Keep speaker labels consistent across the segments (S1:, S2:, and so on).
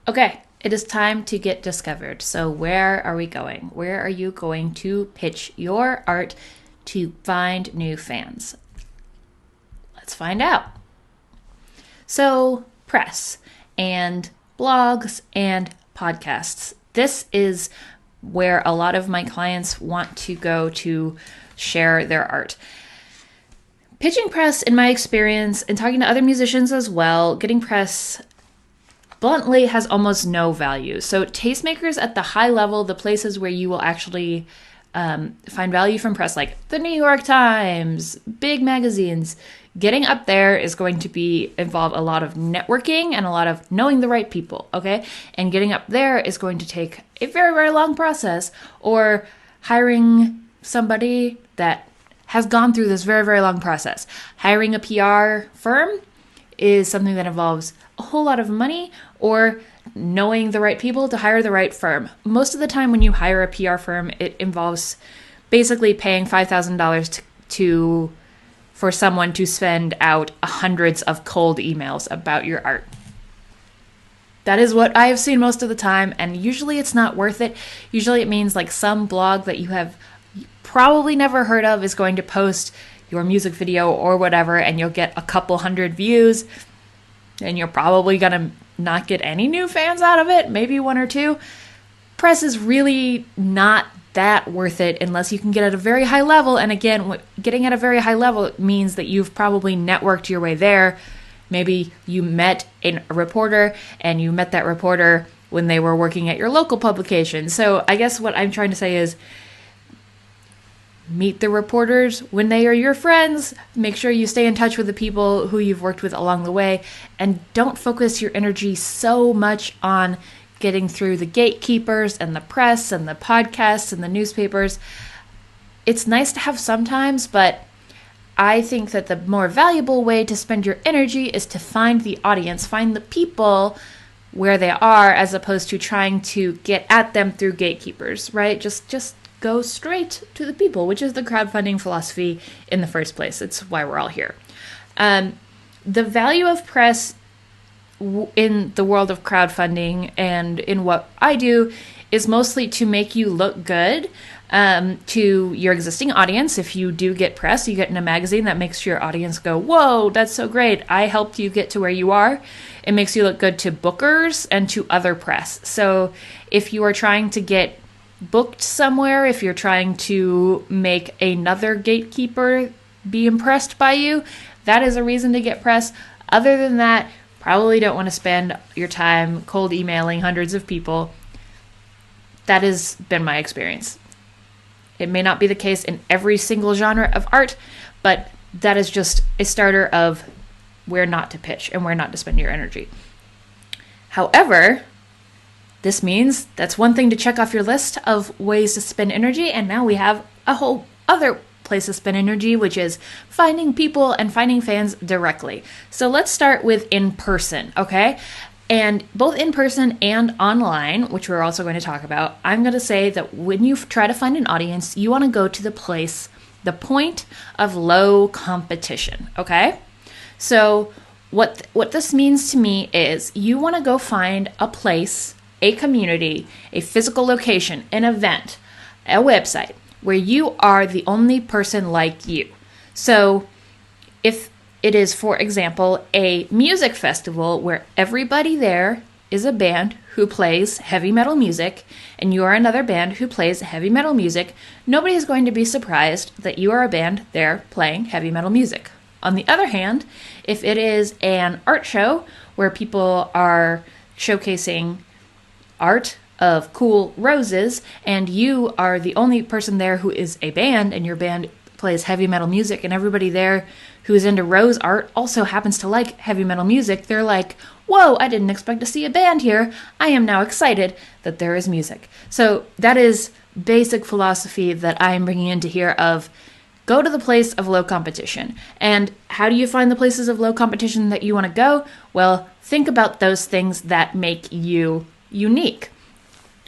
S1: Okay, it is time to get discovered. So, where are we going? Where are you going to pitch your art to find new fans? Let's find out. So, press and blogs and podcasts. This is where a lot of my clients want to go to share their art. Pitching press, in my experience, and talking to other musicians as well, getting press bluntly has almost no value. So tastemakers at the high level, the places where you will actually find value from press, like the New York Times, big magazines, getting up there is going to involve a lot of networking and a lot of knowing the right people, okay? And getting up there is going to take a very, very long process, or hiring somebody that has gone through this very, very long process. Hiring a PR firm is something that involves a whole lot of money, or knowing the right people to hire the right firm. Most of the time when you hire a PR firm, it involves basically paying $5,000 for someone to send out hundreds of cold emails about your art. That is what I have seen most of the time, and usually it's not worth it. Usually it means like some blog that you have probably never heard of is going to post your music video or whatever, and you'll get a couple hundred views, and you're probably gonna not get any new fans out of it, maybe one or two. Press is really not that worth it unless you can get at a very high level. And again, getting at a very high level means that you've probably networked your way there. Maybe you met a reporter, and you met that reporter when they were working at your local publication. So I guess what I'm trying to say is, meet the reporters when they are your friends. Make sure you stay in touch with the people who you've worked with along the way, and don't focus your energy so much on getting through the gatekeepers and the press and the podcasts and the newspapers. It's nice to have sometimes, but I think that the more valuable way to spend your energy is to find the audience, find the people where they are, as opposed to trying to get at them through gatekeepers, right? Just go straight to the people, which is the crowdfunding philosophy in the first place. It's why we're all here. The value of press in the world of crowdfunding and in what I do is mostly to make you look good to your existing audience. If you do get press, you get in a magazine, that makes your audience go, whoa, that's so great. I helped you get to where you are. It makes you look good to bookers and to other press. So if you are trying to get booked somewhere, if you're trying to make another gatekeeper be impressed by you, that is a reason to get press. Other than that, probably don't want to spend your time cold emailing hundreds of people. That has been my experience. It may not be the case in every single genre of art, but that is just a starter of where not to pitch and where not to spend your energy. However, this means that's one thing to check off your list of ways to spend energy, and now we have a whole other place to spend energy, which is finding people and finding fans directly. So let's start with in person, okay? And both in person and online, which we're also going to talk about, I'm going to say that when you try to find an audience, you want to go to the point of low competition, okay? So what this means to me is you want to go find a place, a community, a physical location, an event, a website where you are the only person like you. So if it is, for example, a music festival where everybody there is a band who plays heavy metal music, and you are another band who plays heavy metal music, nobody is going to be surprised that you are a band there playing heavy metal music. On the other hand, if it is an art show where people are showcasing art of cool roses, and you are the only person there who is a band, and your band plays heavy metal music, and everybody there who is into rose art also happens to like heavy metal music, they're like, whoa, I didn't expect to see a band here. I am now excited that there is music. So that is basic philosophy that I am bringing into here of go to the place of low competition. And how do you find the places of low competition that you want to go? Well, think about those things that make you unique.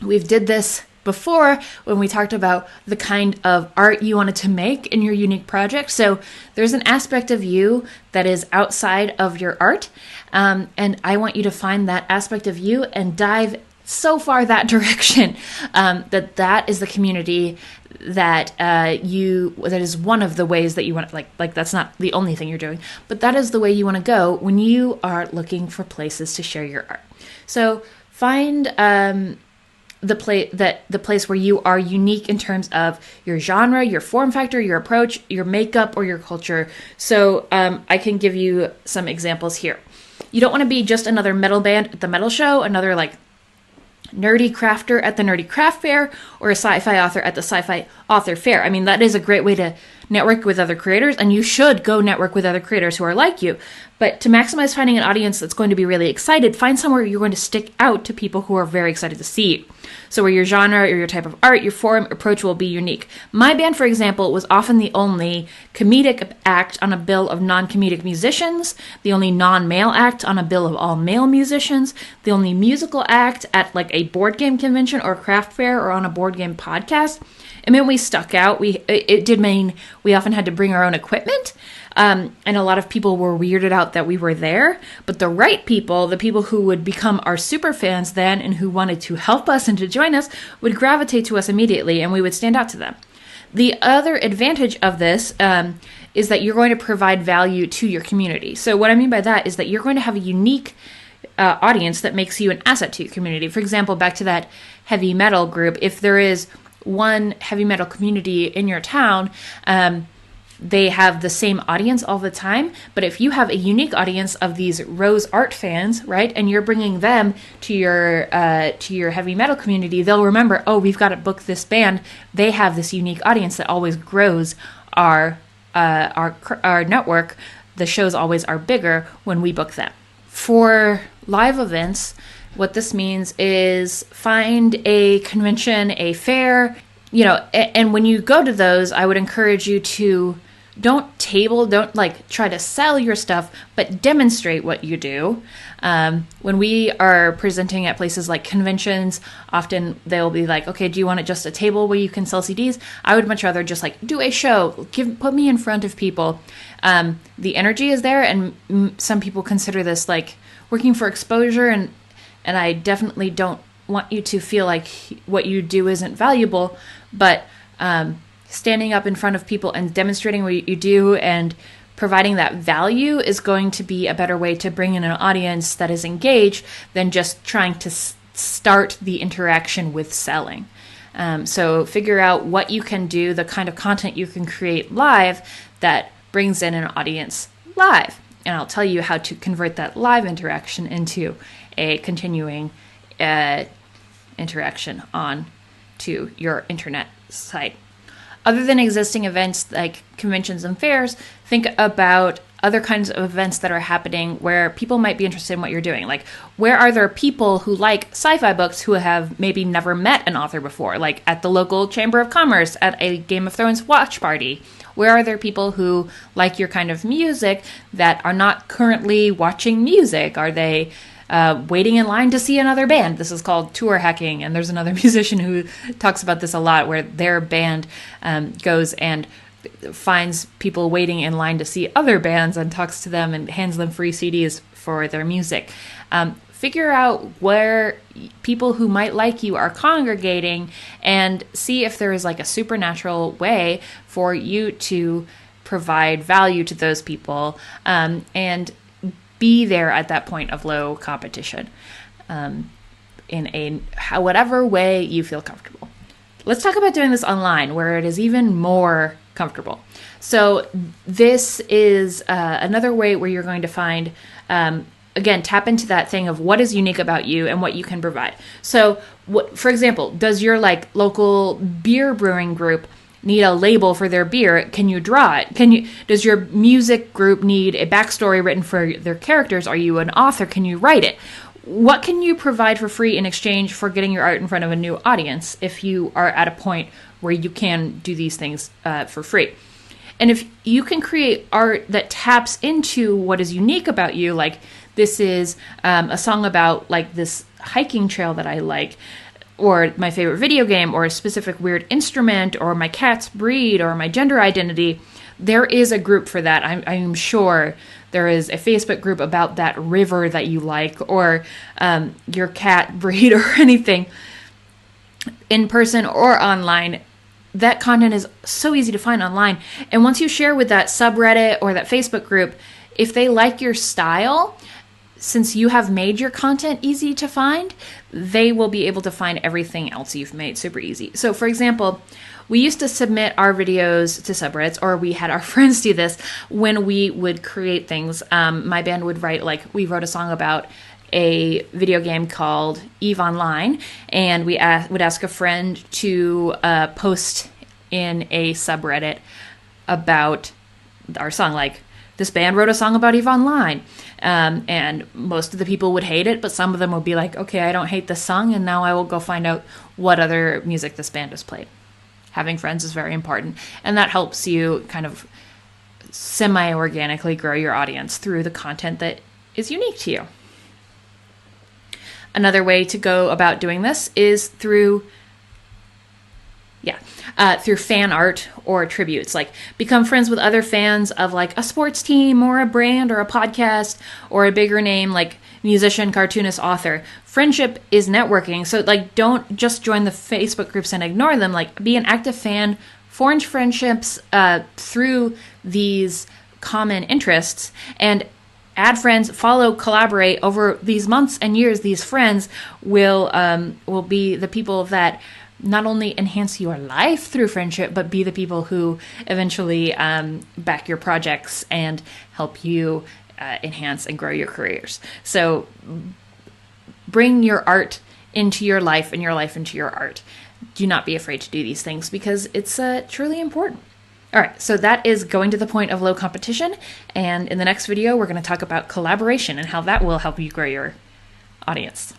S1: We've did this before when we talked about the kind of art you wanted to make in your unique project. So there's an aspect of you that is outside of your art. And I want you to find that aspect of you and dive so far that direction, that is the community that that is one of the ways that you want, like that's not the only thing you're doing, but that is the way you want to go when you are looking for places to share your art. So find the place where you are unique in terms of your genre, your form factor, your approach, your makeup, or your culture. So I can give you some examples here. You don't want to be just another metal band at the metal show, another like nerdy crafter at the nerdy craft fair, or a sci-fi author at the sci-fi author fair. I mean, that is a great way to network with other creators, and you should go network with other creators who are like you. But to maximize finding an audience that's going to be really excited, find somewhere you're going to stick out to people who are very excited to see you. So where your genre or your type of art, your form, approach will be unique. My band, for example, was often the only comedic act on a bill of non-comedic musicians, the only non-male act on a bill of all male musicians, the only musical act at like a board game convention or craft fair or on a board game podcast. It meant we stuck out. It did mean we often had to bring our own equipment. And a lot of people were weirded out that we were there. But the right people, the people who would become our super fans then and who wanted to help us and to join us, would gravitate to us immediately and we would stand out to them. The other advantage of this is that you're going to provide value to your community. So what I mean by that is that you're going to have a unique audience that makes you an asset to your community. For example, back to that heavy metal group, if there is one heavy metal community in your town, they have the same audience all the time. But if you have a unique audience of these Rose art fans, right, and you're bringing them to your heavy metal community, they'll remember, oh, we've got to book this band. They have this unique audience that always grows our network. The shows always are bigger when we book them. For live events, what this means is find a convention, a fair, and when you go to those, I would encourage you to don't like try to sell your stuff, but demonstrate what you do. When we are presenting at places like conventions, often they'll be like, okay, do you want it just a table where you can sell CDs? I would much rather just like do a show, put me in front of people. The energy is there, and some people consider this like working for exposure, and I definitely don't want you to feel like what you do isn't valuable, but standing up in front of people and demonstrating what you do and providing that value is going to be a better way to bring in an audience that is engaged than just trying to start the interaction with selling. So figure out what you can do, the kind of content you can create live that brings in an audience live. And I'll tell you how to convert that live interaction into a continuing interaction on to your internet site. Other than existing events like conventions and fairs, think about other kinds of events that are happening where people might be interested in what you're doing. Like, where are there people who like sci-fi books who have maybe never met an author before, like at the local Chamber of Commerce, at a Game of Thrones watch party? Where are there people who like your kind of music that are not currently watching music? Are they waiting in line to see another band? This is called tour hacking, and there's another musician who talks about this a lot, where their band goes and finds people waiting in line to see other bands and talks to them and hands them free CDs for their music. Figure out where people who might like you are congregating and see if there is like a supernatural way for you to provide value to those people, and be there at that point of low competition in whatever way you feel comfortable. Let's talk about doing this online, where it is even more comfortable. So this is another way where you're going to find, again, tap into that thing of what is unique about you and what you can provide. So, for example, does your like local beer brewing group need a label for their beer? Can you draw it? Does your music group need a backstory written for their characters? Are you an author? Can you write it? What can you provide for free in exchange for getting your art in front of a new audience if you are at a point where you can do these things for free? And if you can create art that taps into what is unique about you, like this is a song about like this hiking trail that I like, or my favorite video game, or a specific weird instrument, or my cat's breed, or my gender identity, there is a group for that. I'm sure there is a Facebook group about that river that you like, or your cat breed, or anything, in person or online. That content is so easy to find online. And once you share with that subreddit or that Facebook group, if they like your style, since you have made your content easy to find, they will be able to find everything else you've made super easy. So for example, we used to submit our videos to subreddits, or we had our friends do this when we would create things. My band would write, like, we wrote a song about a video game called EVE Online, and we would ask a friend to post in a subreddit about our song, like, this band wrote a song about EVE Online. And most of the people would hate it, but some of them would be like, okay, I don't hate this song, and now I will go find out what other music this band has played. Having friends is very important, and that helps you kind of semi-organically grow your audience through the content that is unique to you. Another way to go about doing this is through fan art or tributes. Like, become friends with other fans of, like, a sports team or a brand or a podcast or a bigger name like musician, cartoonist, author. Friendship is networking. So, like, don't just join the Facebook groups and ignore them. Like, be an active fan, forge friendships through these common interests, and add friends, follow, collaborate. Over these months and years, these friends will be the people that not only enhance your life through friendship, but be the people who eventually back your projects and help you enhance and grow your careers. So bring your art into your life and your life into your art. Do not be afraid to do these things, because it's truly important. All right, so that is going to the point of low competition. And in the next video, we're going to talk about collaboration and how that will help you grow your audience.